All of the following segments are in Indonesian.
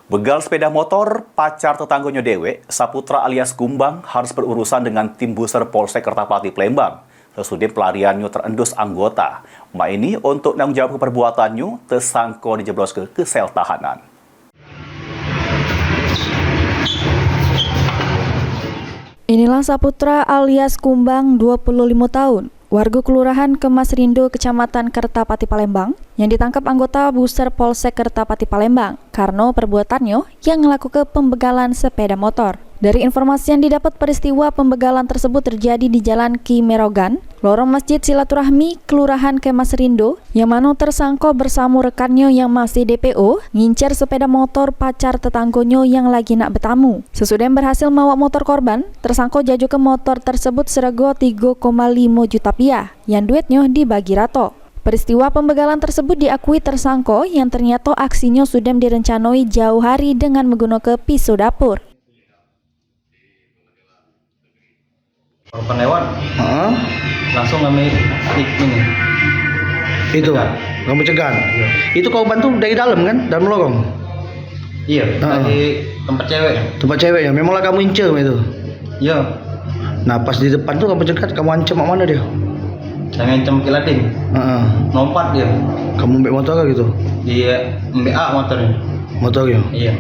Begal sepeda motor, pacar tetangganya Dewe, Saputra alias Kumbang harus berurusan dengan tim buser Polsek Kertapati Palembang. Sesudah pelariannya terendus anggota. Mak ini untuk tanggung jawab perbuatannya tersangka dijeblos ke sel tahanan. Inilah Saputra alias Kumbang 25 tahun. Warga Kelurahan Kemasrindo, Kecamatan Kertapati Palembang, yang ditangkap anggota buser Polsek Kertapati Palembang karena perbuatannya yang melakukan pembegalan sepeda motor. Dari informasi yang didapat, peristiwa pembegalan tersebut terjadi di Jalan Ki Merogan, lorong Masjid Silaturahmi, Kelurahan Kemasrindo, yang mana tersangka bersama rekannya yang masih DPO ngincer sepeda motor pacar tetanggonyo yang lagi nak bertamu. Sesudah berhasil mawa motor korban, tersangka jaju ke motor tersebut serego 3,5 juta rupiah, yang duitnya dibagi rato. Peristiwa pembegalan tersebut diakui tersangka yang ternyata aksinya sudah direncanoi jauh hari dengan menggunakan pisau dapur. Korban lewat, langsung ngambil ini. Itu, kamu cegat. Iya. Itu korban tuh dari dalam kan, dalam lorong. Iya, dari tempat cewek. Tempat ceweknya, memanglah kamu incer itu. Iya. Nah pas di depan tuh kamu cegat, kamu ancam mak mana dia? Saya ngancam kilading. Lompat dia. Kamu ambil motor gitu? Dia ambil motornya. Motornya? Iya.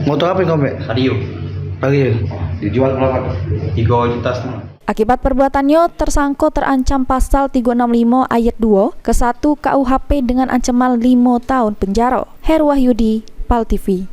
Motor apa yang kamu ambil? Radio. Radio. Dijual berapa? 3,5 juta setengah. Akibat perbuatannya, tersangka terancam pasal 365 ayat 2 ke 1 KUHP dengan ancaman 5 tahun penjara. Heru Wahyudi, PAL TV.